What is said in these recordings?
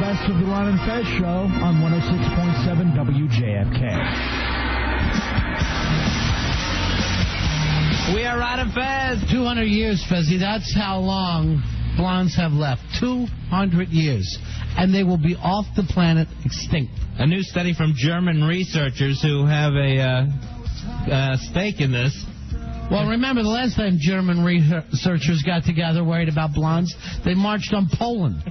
best of the Ron and Fez show on 106.7 WJFK. We are Ron and Fez. 200 years, Fezzy. That's how long blondes have left. 200 years. And they will be off the planet extinct. A new study from German researchers who have a stake in this. Well, remember, the last time German researchers got together worried about blondes, they marched on Poland.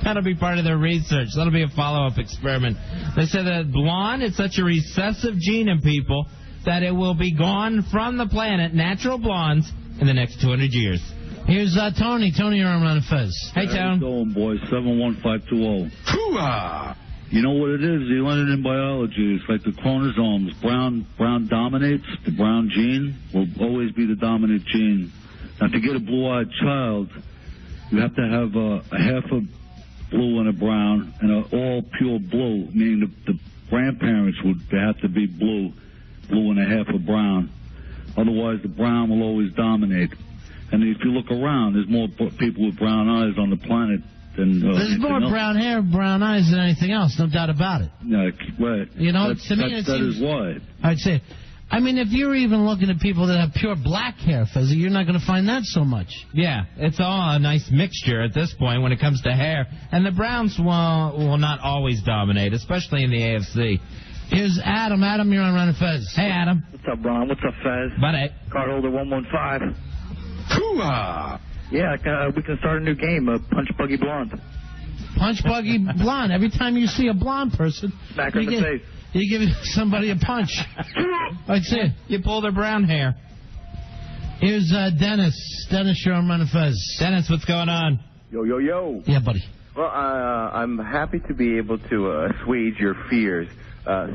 That'll be part of their research. That'll be a follow-up experiment. They said that blonde is such a recessive gene in people that it will be gone from the planet, natural blondes, in the next 200 years. Here's Tony. Tony, you're on Ron and Fez. Hey, Tone. How's it going, boys? 71520. Hoo-ah! You know what it is? You learn it in biology. It's like the chromosomes. Brown dominates. The brown gene will always be the dominant gene. Now, to get a blue-eyed child, you have to have a half a blue and a brown, and an all pure blue, meaning the grandparents would have to be blue and a half a brown. Otherwise, the brown will always dominate. And if you look around, there's more people with brown eyes on the planet. There's more brown hair, brown eyes than anything else, no doubt about it. Yeah, right. You know, to me, that is why. I'd say, I mean, if you're even looking at people that have pure black hair, Fezzy, you're not going to find that so much. Yeah, it's all a nice mixture at this point when it comes to hair. And the browns will not always dominate, especially in the AFC. Here's Adam. Adam, you're on Ron and Fez. Hey, Adam. What's up, Ron? What's up, Fez? Buddy. Cardholder 115. Hoo-ah! Yeah, we can start a new game, Punch Buggy Blonde. Punch Buggy Blonde. Every time you see a blonde person, Back in the face. You give somebody a punch. That's it. You pull their brown hair. Here's Dennis. Dennis, you're on Ron and Fez. Dennis, what's going on? Yo, yo, yo. Yeah, buddy. Well, I'm happy to be able to assuage your fears.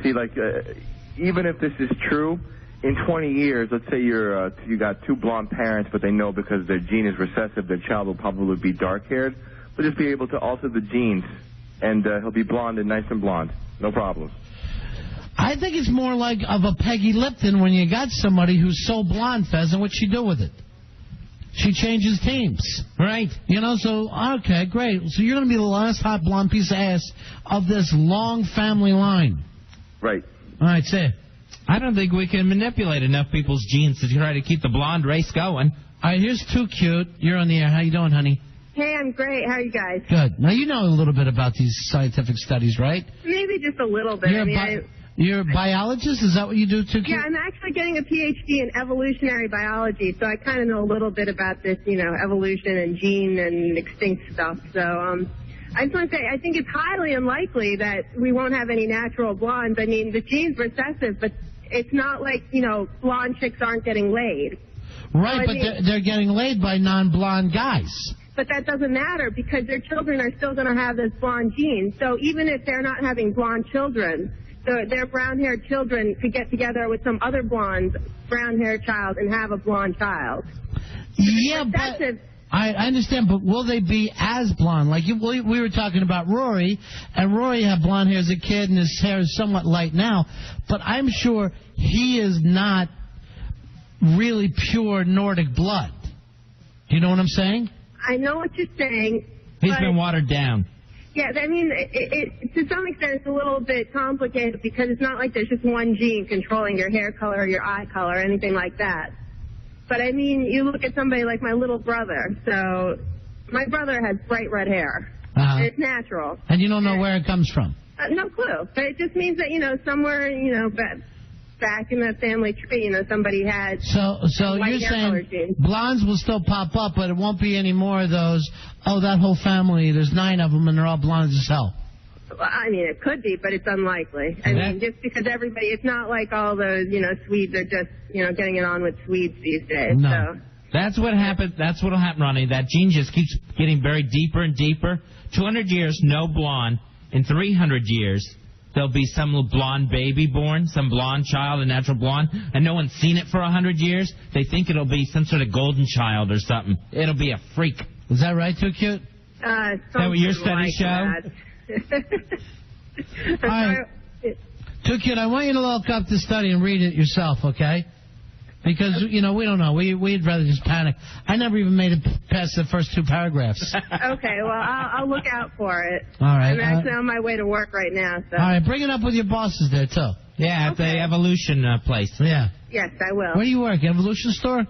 Even if this is true, in 20 years, let's say you got two blonde parents, but they know because their gene is recessive, their child will probably be dark-haired. We'll just be able to alter the genes, and he'll be blonde and nice and blonde. No problem. I think it's more like of a Peggy Lipton when you got somebody who's so blonde, Fez, and what'd she do with it? She changes teams, right? You know, so, okay, great. So you're going to be the last hot blonde piece of ass of this long family line. Right. All right, say it. I don't think we can manipulate enough people's genes to try to keep the blonde race going. All right, here's Too Cute. You're on the air. How you doing, honey? Hey, I'm great. How are you guys? Good. Now, you know a little bit about these scientific studies, right? Maybe just a little bit. You're a biologist? Is that what you do, Too Cute? Yeah, I'm actually getting a PhD in evolutionary biology, so I kind of know a little bit about this, evolution and gene and extinct stuff. So, I just want to say, I think it's highly unlikely that we won't have any natural blondes. I mean, the gene's recessive, but it's not like, blonde chicks aren't getting laid. Right, but they're getting laid by non-blonde guys. But that doesn't matter because their children are still going to have this blonde gene. So even if they're not having blonde children, their brown-haired children could get together with some other blonde, brown-haired child and have a blonde child. Yeah, but I understand, but will they be as blonde? Like we were talking about Rory, and Rory had blonde hair as a kid, and his hair is somewhat light now. But I'm sure he is not really pure Nordic blood. Do you know what I'm saying? I know what you're saying. He's been watered down. Yeah, I mean, to some extent it's a little bit complicated because it's not like there's just one gene controlling your hair color or your eye color or anything like that. But, I mean, you look at somebody like my little brother. So my brother has bright red hair. And it's natural. And you don't know where it comes from? No clue. But it just means that, somewhere, back in the family tree, somebody had So you're saying blondes will still pop up, but it won't be any more of those, that whole family, there's 9 of them, and they're all blondes as hell. Well, I mean, it could be, but it's unlikely. I mean, just because everybody, it's not like all those, Swedes are just, getting it on with Swedes these days. No. So. That's what happened. That's what'll happen, Ronnie. That gene just keeps getting buried deeper and deeper. 200 years, no blonde. In 300 years, there'll be some little blonde baby born, some blonde child, a natural blonde, and no one's seen it for 100 years. They think it'll be some sort of golden child or something. It'll be a freak. Is that right, Too Cute? Is that what your studies show? All right. Too Cute, I want you to look up the study and read it yourself, okay? Because, we don't know. We'd rather just panic. I never even made it past the first 2 paragraphs. Okay, well, I'll look out for it. All right. I'm actually on my way to work right now. So. All right, bring it up with your bosses there, too. Yeah, at the Evolution place. Yeah. Yes, I will. Where do you work? Evolution store?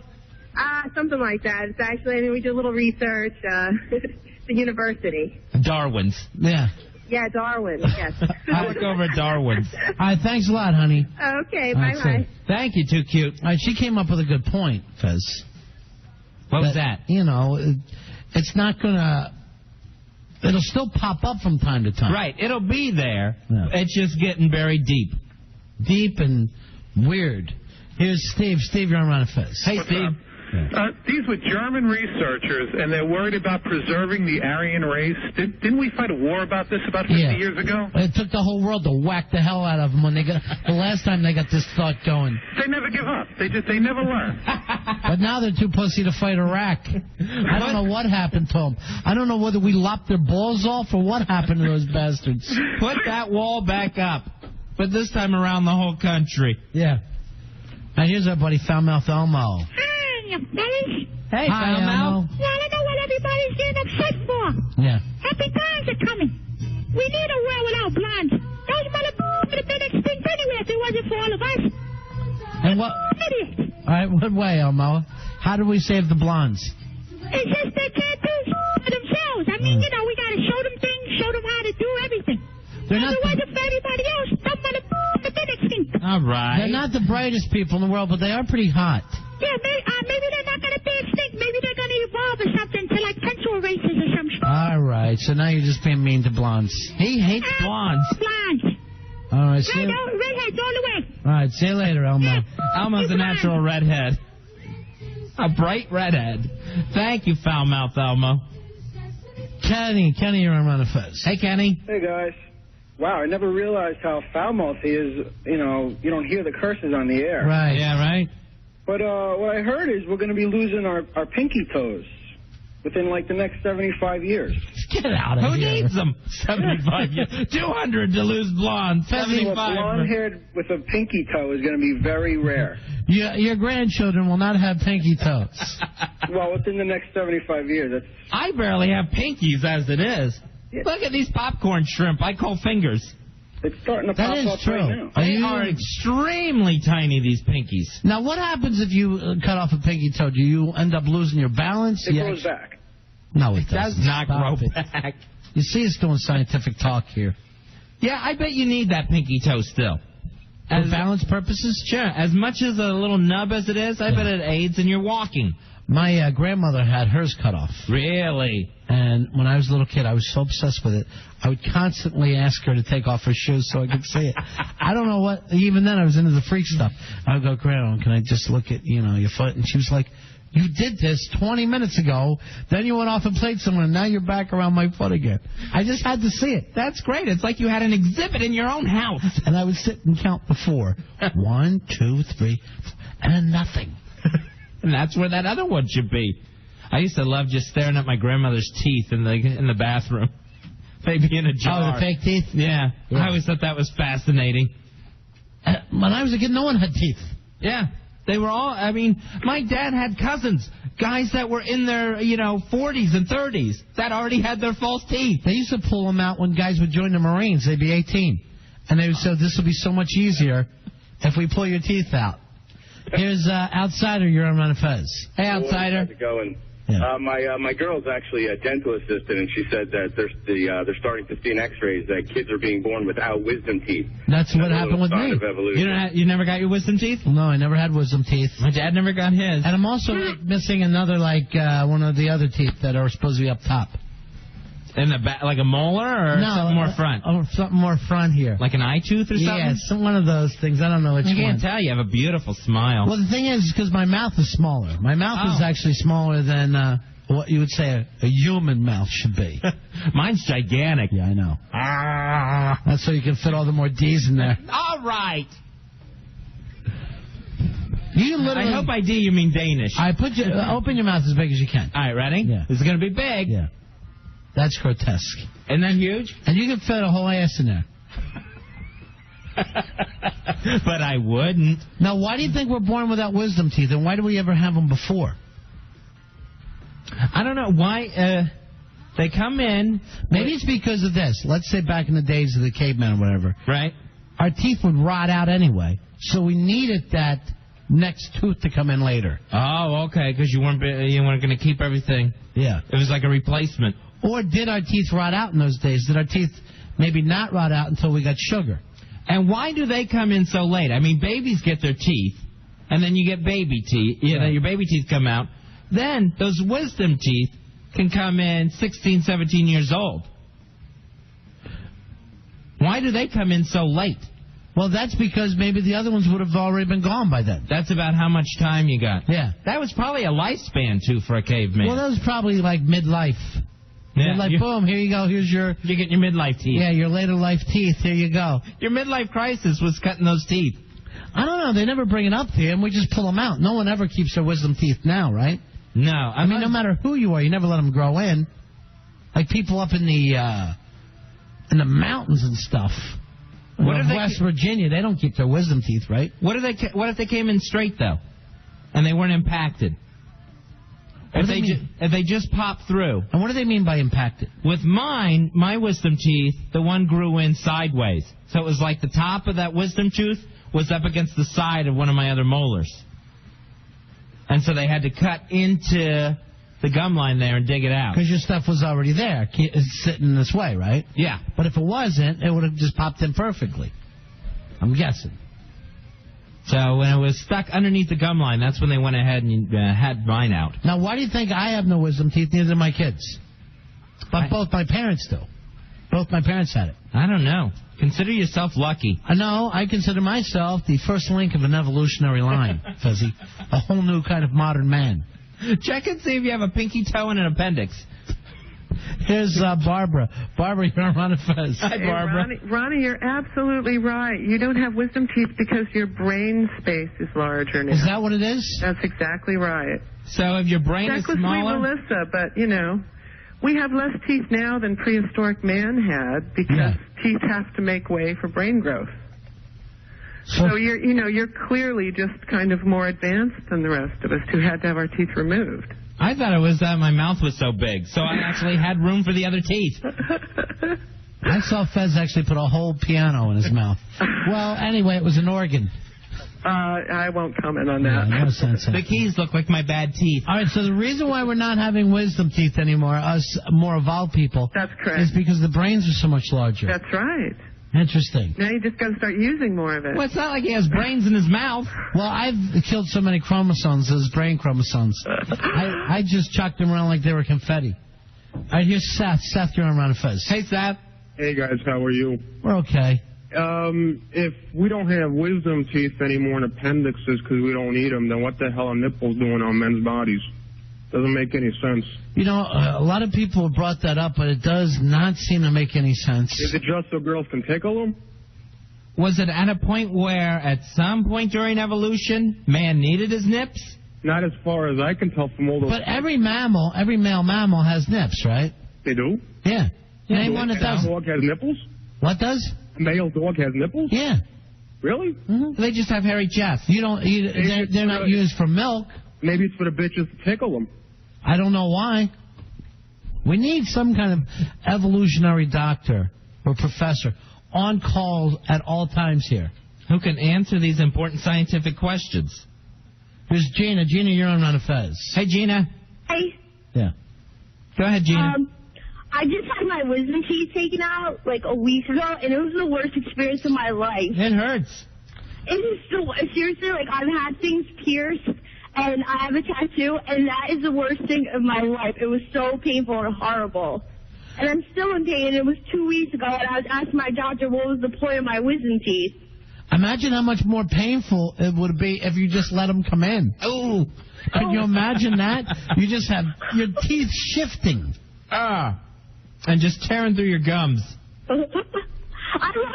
Something like that. It's actually, we do a little research. The university. Darwin's. Yeah. Yeah, Darwin, yes. I work over at Darwin's. All right, thanks a lot, honey. Okay, bye-bye. Thank you, too cute. All right, she came up with a good point, Fez. What was that? It's not going to... It'll still pop up from time to time. Right, it'll be there. Yeah. It's just getting very deep. Deep and weird. Here's Steve. Steve, you're on Ron and Fez. Hey, Steve. These were German researchers, and they're worried about preserving the Aryan race. Didn't we fight a war about this about 50 years ago? It took the whole world to whack the hell out of them when the last time they got this thought going. They never give up. They never learn. But now they're too pussy to fight Iraq. I don't know what happened to them. I don't know whether we lopped their balls off or what happened to those bastards. Put that wall back up. But this time around the whole country. Yeah. Now here's our buddy Foulmouth Elmo. Hey, Hi, Elmo. Yeah, I don't know what everybody's getting upset for. Yeah. Happy times are coming. We need a world without blondes. Those motherfuckers would have been extinct anyway if it wasn't for all of us. And what? Idiots. All right, what way, Elmo? How do we save the blondes? It's just they can't do for themselves. I mean, we got to show them things, show them how to do everything. If it wasn't for everybody else, some motherfuckers would have been extinct. All right. They're not the brightest people in the world, but they are pretty hot. Yeah, maybe they're not going to be extinct. Maybe they're going to evolve or something to like pencil erasers or some shit. All right, so now you're just being mean to blondes. He hates blondes. Blondes. All right, see you. Redheads all the way. All right, see you later, Elmo. Elmo's a natural redhead. A bright redhead. Thank you, Foulmouth Elmo. Kenny, you're on Ron and Fez. Hey, Kenny. Hey, guys. Wow, I never realized how foul-mouthed he is. You don't hear the curses on the air. Right. Yeah, right. But what I heard is we're going to be losing our pinky toes within, like, the next 75 years. Get out of Who here. needs them? 75 years. 200 to lose blonde. 75. Blonde-haired with a pinky toe is going to be very rare. Your grandchildren will not have pinky toes. Well, within the next 75 years. I barely have pinkies as it is. Yeah. Look at these popcorn shrimp I call fingers. It's starting to pop up true. right now. They are extremely tiny, these pinkies. Now, what happens if you cut off a pinky toe? Do you end up losing your balance? It grows back. No, it does not grow back. You see us doing scientific talk here. Yeah, I bet you need that pinky toe still. For balance purposes? Sure. As much as a little nub as it is, I bet it aids in your walking. My grandmother had hers cut off. Really? And when I was a little kid, I was so obsessed with it. I would constantly ask her to take off her shoes so I could see it. I don't know what. Even then, I was into the freak stuff. I would go, Grandma, can I just look at your foot? And she was like, you did this 20 minutes ago. Then you went off and played somewhere, and now you're back around my foot again. I just had to see it. That's great. It's like you had an exhibit in your own house. And I would sit and count before. 1, 2, 3, and then nothing. And that's where that other one should be. I used to love just staring at my grandmother's teeth in the bathroom. They'd be in a jar. Oh, the fake teeth? Yeah. I always thought that was fascinating. When I was a kid, no one had teeth. Yeah. They were all, my dad had cousins, guys that were in their, 40s and 30s that already had their false teeth. They used to pull them out when guys would join the Marines. They'd be 18. And they would say, this will be so much easier if we pull your teeth out. Here's Outsider. You're on Ron and Fez. Hey, Outsider. How's it going? Yeah. My girl's actually a dental assistant, and she said that they're starting to see in X-rays that kids are being born without wisdom teeth. That's what happened with me. You never got your wisdom teeth? No, I never had wisdom teeth. My dad never got his. And I'm also missing another, one of the other teeth that are supposed to be up top. In the back, like a molar or something more front? Something more front here. Like an eye tooth or something? Yeah, one of those things. I don't know which one. I can't tell. You have a beautiful smile. Well, the thing is, because my mouth is smaller. My mouth is actually smaller than what you would say a human mouth should be. Mine's gigantic. Yeah, I know. That's so you can fit all the more D's in there. All right. You literally. I hope by D you mean Danish. I put you open your mouth as big as you can. All right, ready? Yeah. This is going to be big. Yeah. That's grotesque. Isn't that huge? And you can fit a whole ass in there. But I wouldn't. Now, why do you think we're born without wisdom teeth, and why do we ever have them before? I don't know. Why they come in. Maybe it's because of this. Let's say back in the days of the caveman or whatever. Right. Our teeth would rot out anyway, so we needed that next tooth to come in later. Oh, okay, because you weren't going to keep everything. Yeah. It was like a replacement. Or did our teeth rot out in those days? Did our teeth maybe not rot out until we got sugar? And why do they come in so late? I mean, babies get their teeth, and then you get baby teeth. Your baby teeth come out. Then those wisdom teeth can come in 16, 17 years old. Why do they come in so late? Well, that's because maybe the other ones would have already been gone by then. That's about how much time you got. Yeah. That was probably a lifespan, too, for a caveman. Well, that was probably like midlife. Yeah, like, boom, here you go. Here's your... You're getting your midlife teeth. Yeah, your later life teeth. Here you go. Your midlife crisis was cutting those teeth. I don't know. They never bring it up to you, and we just pull them out. No one ever keeps their wisdom teeth now, right? No. I mean, no matter who you are, you never let them grow in. Like people up in the mountains and stuff. What if West Virginia, they don't keep their wisdom teeth, right? What if they came in straight, though, and they weren't impacted? If they just popped through. And what do they mean by impacted? With mine, my wisdom teeth, the one grew in sideways. So it was like the top of that wisdom tooth was up against the side of one of my other molars. And so they had to cut into the gum line there and dig it out. Because your stuff was already there. It's sitting this way, right? Yeah. But if it wasn't, it would have just popped in perfectly. I'm guessing. So when it was stuck underneath the gum line, that's when they went ahead and had mine out. Now, why do you think I have no wisdom teeth? Neither do my kids. But both my parents do. Both my parents had it. I don't know. Consider yourself lucky. No, I consider myself the first link of an evolutionary line, Fezzy. A whole new kind of modern man. Check and see if you have a pinky toe and an appendix. Here's Barbara. Barbara, you're on Ron and Fez. Hi, Barbara. Ronnie, you're absolutely right. You don't have wisdom teeth because your brain space is larger now. Is that what it is? That's exactly right. So if your brain is smaller... That was Melissa, but, we have less teeth now than prehistoric man had because teeth have to make way for brain growth. So you're clearly just kind of more advanced than the rest of us who had to have our teeth removed. I thought it was that my mouth was so big, so I actually had room for the other teeth. I saw Fez actually put a whole piano in his mouth. Well, anyway, it was an organ. I won't comment on that. Yeah, no sense. The keys look like my bad teeth. All right, so the reason why we're not having wisdom teeth anymore, us more evolved people, that's correct, is because the brains are so much larger. That's right. Interesting. Now you just got to start using more of it. Well, it's not like he has brains in his mouth. Well, I've killed so many chromosomes, those brain chromosomes. I just chucked them around like they were confetti. All right, here's Seth. Seth, you're on Ron and Fez. Hey, Seth. Hey, guys, how are you? We're okay. If we don't have wisdom teeth anymore and appendixes because we don't need them, then what the hell are nipples doing on men's bodies? Doesn't make any sense. A lot of people have brought that up, but it does not seem to make any sense. Is it just so girls can tickle them? Was it at a point where, at some point during evolution, man needed his nips? Not as far as I can tell from all those... But every male mammal has nips, right? They do? Yeah. Name one that doesn't. A dog has nipples? What does? A male dog has nipples? Yeah. Really? Mm-hmm. They just have hairy chests. They're not used for milk. Maybe it's for the bitches to tickle them. I don't know why. We need some kind of evolutionary doctor or professor on call at all times here. Who can answer these important scientific questions. Here's Gina. Gina, you're on Ron and Fez. Hey, Gina. Hey. Yeah. Go ahead, Gina. I just had my wisdom teeth taken out like a week ago, and it was the worst experience of my life. It hurts. It is seriously, like, I've had things pierced, and I have a tattoo, and that is the worst thing of my life. It was so painful and horrible. And I'm still in pain, and it was 2 weeks ago, and I was asking my doctor what was the point of my wisdom teeth. Imagine how much more painful it would be if you just let them come in. Oh. Can you imagine that? You just have your teeth shifting. And just tearing through your gums. I love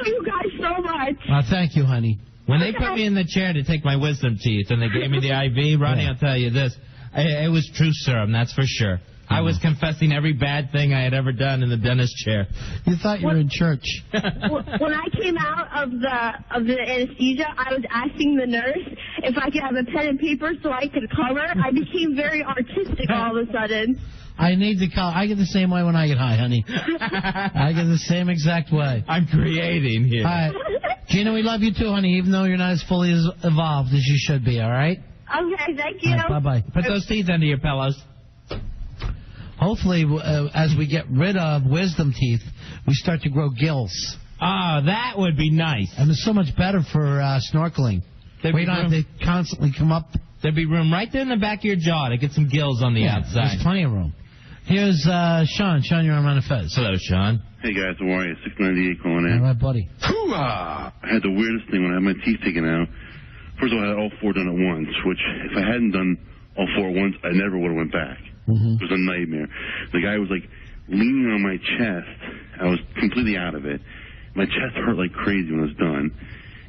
you guys so much. Thank you, honey. When they put me in the chair to take my wisdom teeth and they gave me the IV, Ronnie, I'll tell you this. It was true serum, that's for sure. I was confessing every bad thing I had ever done in the dentist chair. You thought you were in church. When I came out of the anesthesia, I was asking the nurse if I could have a pen and paper so I could color. I became very artistic all of a sudden. I need to color. I get the same way when I get high, honey. I get the same exact way. I'm creating here. All right. Gina, we love you too, honey, even though you're not as fully as evolved as you should be, all right? Okay, thank you. Right, bye-bye. Put those teeth under your pillows. Hopefully, as we get rid of wisdom teeth, we start to grow gills. Oh, that would be nice. And it's so much better for snorkeling. We don't have to constantly come up. There'd be room right there in the back of your jaw to get some gills on the outside. There's plenty of room. Here's Sean. Sean, you're on Ron and Fez. Hello, Sean. Hey, guys. How are you? 698 calling in. All right, buddy. I had the weirdest thing when I had my teeth taken out. First of all, I had all 4 done at once, which if I hadn't done all 4 at once, I never would have went back. It was a nightmare. The guy was, like, leaning on my chest. I was completely out of it. My chest hurt like crazy when it was done.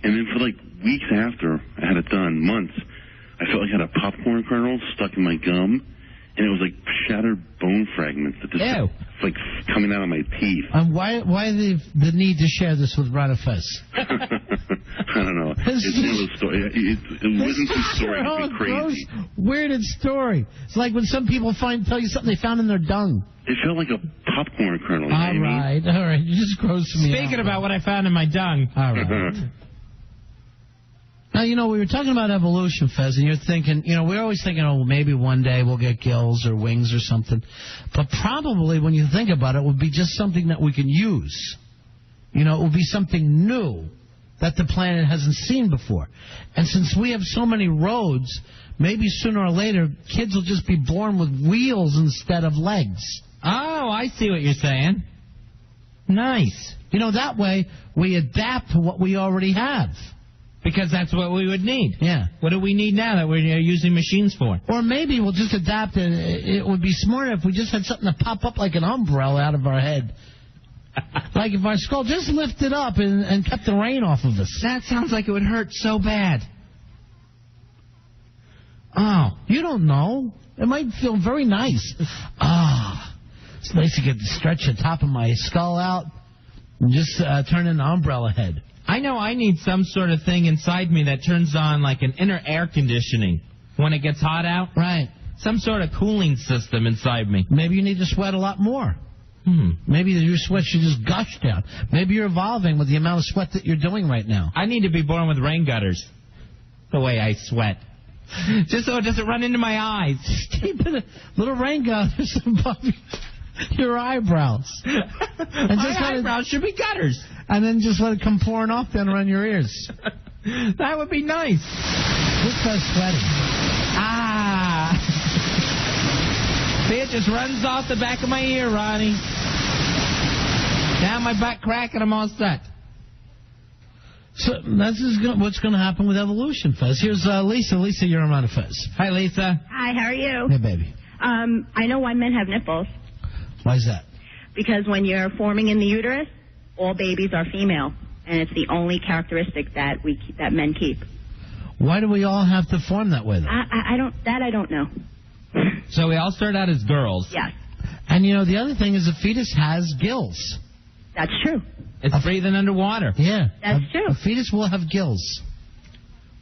And then for, like, weeks after I had it done, months, I felt like I had a popcorn kernel stuck in my gum. And it was like shattered bone fragments that just like coming out of my teeth. Why the need to share this with Ron and Fez? I don't know. It's one of those stories. It wasn't some story. It's been crazy. Weirdest story. It's like when some people tell you something they found in their dung. It felt like a popcorn kernel. All right. It just grows me out. Speaking about what I found in my dung. All right. Now, we were talking about evolution, Fez, and you're thinking, we're always thinking, oh, maybe one day we'll get gills or wings or something. But probably when you think about it, it would be just something that we can use. It would be something new that the planet hasn't seen before. And since we have so many roads, maybe sooner or later, kids will just be born with wheels instead of legs. Oh, I see what you're saying. Nice. That way we adapt to what we already have. Because that's what we would need. Yeah. What do we need now that we're using machines for? Or maybe we'll just adapt, and it would be smarter if we just had something to pop up like an umbrella out of our head. Like if our skull just lifted up and kept the rain off of us. That sounds like it would hurt so bad. Oh. You don't know. It might feel very nice. It's nice to get to stretch the top of my skull out and just turn into an umbrella head. I know I need some sort of thing inside me that turns on like an inner air conditioning when it gets hot out. Right. Some sort of cooling system inside me. Maybe you need to sweat a lot more. Maybe your sweat should just gush down. Maybe you're evolving with the amount of sweat that you're doing right now. I need to be born with rain gutters. The way I sweat. Just so it doesn't run into my eyes. Keep a little rain gutters above your eyebrows. And my eyebrows should be gutters. And then just let it come pouring off down around your ears. That would be nice. Just start sweating. See, it just runs off the back of my ear, Ronnie. Down my back crack and I'm all set. So this is what's going to happen with evolution, Fez. Here's Lisa. Lisa, you're on a Fez. Hi, Lisa. Hi, how are you? Hey, baby. I know why men have nipples. Why is that? Because when you're forming in the uterus, all babies are female, and it's the only characteristic that men keep. Why do we all have to form that way, though? I don't know. So we all start out as girls. Yes. And the other thing is a fetus has gills. That's true. It's breathing underwater. Yeah. That's true. A fetus will have gills.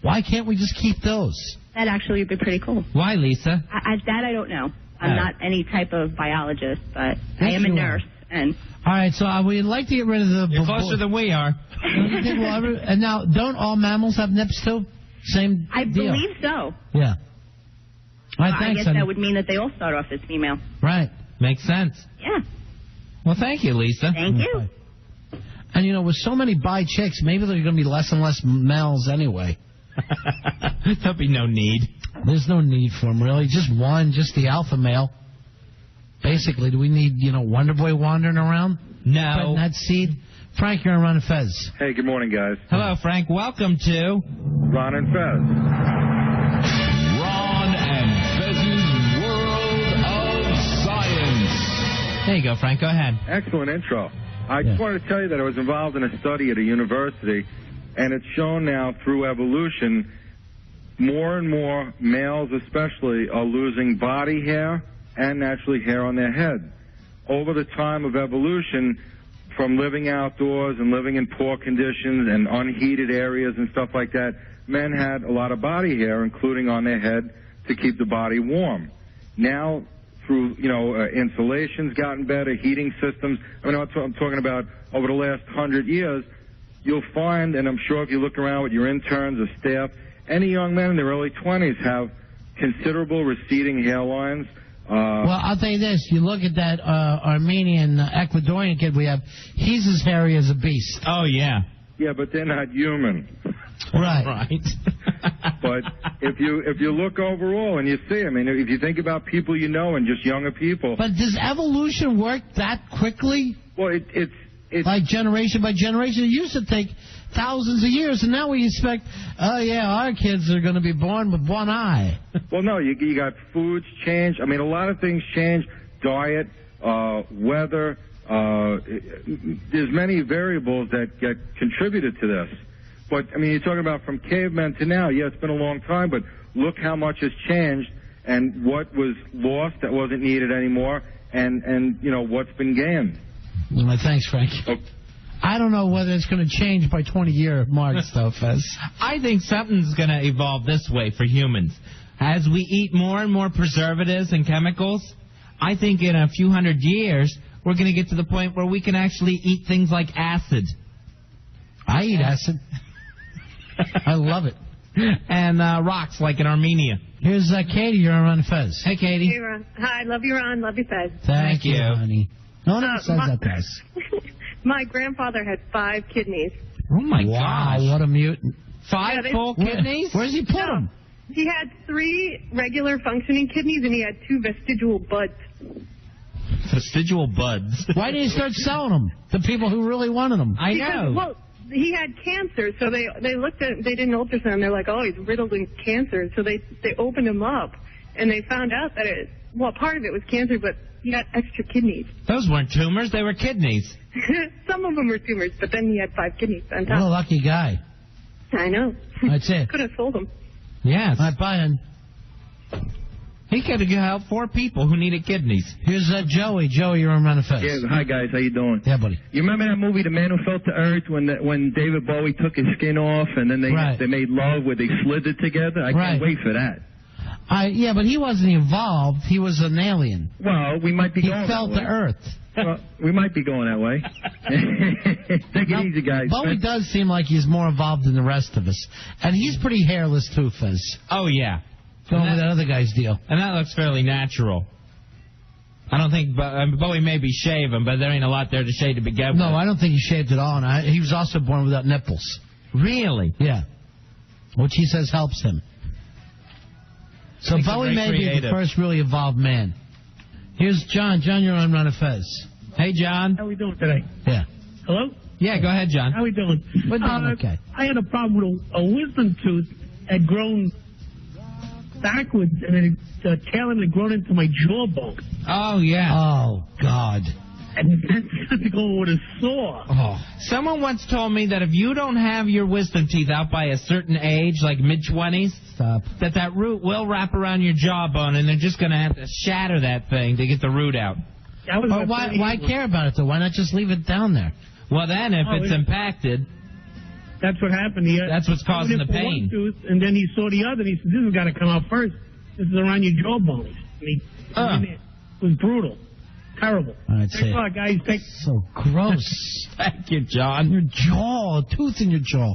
Why can't we just keep those? That actually would be pretty cool. Why, Lisa? I don't know. I'm not any type of biologist, but I am a nurse. And all right, so we'd like to get rid of the... You're closer than we are. And now, don't all mammals have nips, too? Same I deal. believe so. Yeah. All right, I thanks, guess honey. that would mean that they all start off as female. Right. Makes sense. Yeah. Well, thank you, Lisa. Thank you. And, with so many bi chicks, maybe there's going to be less and less males anyway. There'll be no need. There's no need for them, really. Just one, just the alpha male. Basically, do we need, Wonder Boy wandering around? No. Spreading that seed? Frank, you're on Ron and Fez. Hey, good morning, guys. Hello, Frank. Welcome to Ron and Fez. Ron and Fez's World of Science. There you go, Frank. Go ahead. Excellent intro. I just wanted to tell you that I was involved in a study at a university, and it's shown now through evolution, more and more males especially are losing body hair and naturally hair on their head. Over the time of evolution, from living outdoors and living in poor conditions and unheated areas and stuff like that, men had a lot of body hair, including on their head, to keep the body warm. Now, through, insulation's gotten better, heating systems, I'm talking about over the last 100 years, you'll find, and I'm sure if you look around with your interns or staff, any young men in their early 20s have considerable receding hairlines. Well, I'll tell you this. You look at that Armenian, Ecuadorian kid we have, he's as hairy as a beast. Oh, yeah. Yeah, but they're not human. Right. But if you look overall and you see, I mean, if you think about people you know and just younger people. But does evolution work that quickly? Well, it's like generation by generation. It used to take thousands of years, and now we expect, oh, yeah, our kids are going to be born with one eye. Well, no, you got foods change. I mean, a lot of things change. Diet, weather. There's many variables that get contributed to this. But, I mean, you're talking about from cavemen to now. Yeah, it's been a long time, but look how much has changed and what was lost that wasn't needed anymore and what's been gained. Well, thanks, Frank. Oh. I don't know whether it's going to change by 20-year marks, though, Fez. I think something's going to evolve this way for humans. As we eat more and more preservatives and chemicals, I think in a few hundred years, we're going to get to the point where we can actually eat things like acid. I eat acid. I love it. And rocks like in Armenia. Here's Katie. You're on Fez. Hey, Katie. Hey, Ron. Hi, love you, Ron. Love you, Fez. Thank you, honey. No one ever says that, Fez. My grandfather had 5 kidneys. Oh, my gosh. Wow, what a mutant. 5 full kidneys? Where's he put them? He had 3 regular functioning kidneys, and he had 2 vestigial buds. Vestigial buds? Why didn't he start selling them to people who really wanted them? I know. Well, he had cancer, so they looked at, they did an ultrasound. They're like, oh, he's riddled with cancer. So they opened him up, and they found out that part of it was cancer, but he had extra kidneys. Those weren't tumors, they were kidneys. Some of them were tumors, but then he had 5 kidneys on top. What a lucky guy. I know. That's it. Could have sold them. Yes. All right, bye, hon. He could have helped 4 people who needed kidneys. Here's Joey. Joey, you're on Manifest. Yeah, hi, guys. How you doing? Yeah, buddy. You remember that movie, The Man Who Fell to Earth, when David Bowie took his skin off and then they made love where they slid it together? I can't wait for that. Yeah, but he wasn't evolved. He was an alien. Well, we might be going He fell that to way. Earth. Well, we might be going that way. Take it easy, guys. Bowie does seem like he's more evolved than the rest of us. And he's pretty hairless, too, Fez. Oh, yeah. Going with that other guy's deal. And that looks fairly natural. I don't think Bowie may be shaving, but there ain't a lot there to shave to begin with. No, I don't think he shaved at all. And he was also born without nipples. Really? Yeah. Which he says helps him. So Bowie may be the first really evolved man. Here's John. John, you're on Run of Fez. Hey, John. How we doing today? Yeah. Hello? Yeah, go ahead, John. How we doing? We're doing okay. I had a problem with a wisdom tooth had grown backwards, and then the tail end had grown into my jawbone. Oh, yeah. Oh, God. And then had to go with a saw. Oh. Someone once told me that if you don't have your wisdom teeth out by a certain age, like mid-20s, that root will wrap around your jawbone, and they're just going to have to shatter that thing to get the root out. But why care about it, though? Why not just leave it down there? Well, then, if it's impacted... That's what happened. That's what's causing the pain. One tooth, and then he saw the other, and he said, this has got to come out first. This is around your jawbone. It was brutal. Terrible. Thanks a lot, guys. So gross. Thank you, John. Your jaw, a tooth in your jaw.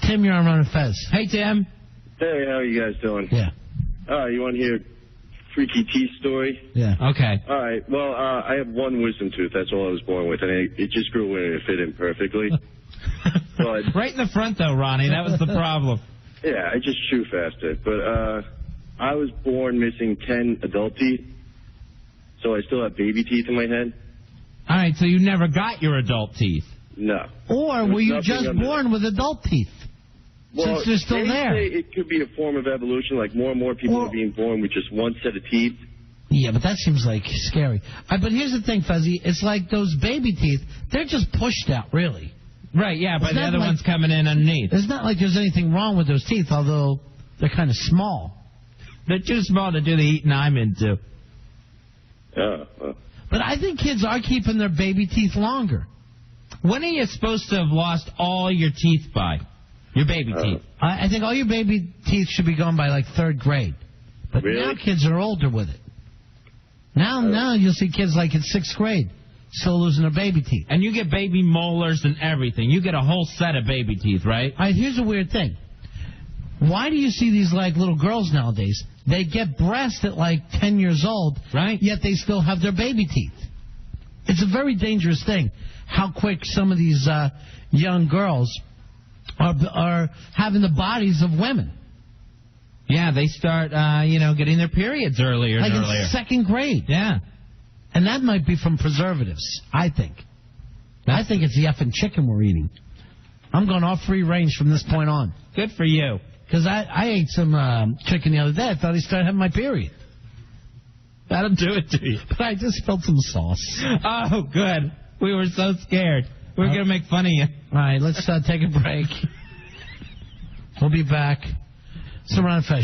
Tim, you're on Run of Fez. Hey, Tim. Hey, how are you guys doing? Yeah. You want to hear freaky teeth story? Yeah. Okay. All right. Well, I have one wisdom tooth. That's all I was born with, and it just grew in and it fit in perfectly. But right in the front, though, Ronnie. That was the problem. Yeah, I just chew faster. But I was born missing 10 adult teeth, so I still have baby teeth in my head. All right, so you never got your adult teeth? No. Or were you just born with adult teeth? Well, since they're still there. Say it could be a form of evolution, like more and more people are being born with just one set of teeth. Yeah, but that seems like scary. But here's the thing, Fuzzy. It's like those baby teeth, they're just pushed out, really. Right, yeah, but the other one's coming in underneath. It's not like there's anything wrong with those teeth, although they're kind of small. They're too small to do the eating I'm into. Yeah. Well. But I think kids are keeping their baby teeth longer. When are you supposed to have lost all your teeth by? Your baby teeth. I think all your baby teeth should be gone by like 3rd grade. But now kids are older with it. Now you'll see kids like in 6th grade still losing their baby teeth. And you get baby molars and everything. You get a whole set of baby teeth, right? All right, here's a weird thing. Why do you see these like little girls nowadays? They get breasts at like 10 years old, right? Yet they still have their baby teeth. It's a very dangerous thing how quick some of these young girls are having the bodies of women. Yeah, they start, getting their periods earlier and earlier. Like in 2nd grade. Yeah. And that might be from preservatives, I think. I think it's the effing chicken we're eating. I'm going off free range from this point on. Good for you. Because I ate some chicken the other day. I thought I started having my period. That'll do it to you. But I just spilled some sauce. Oh, good. We were so scared. We were going to make fun of you. All right, let's take a break. We'll be back. It's the Ron Fez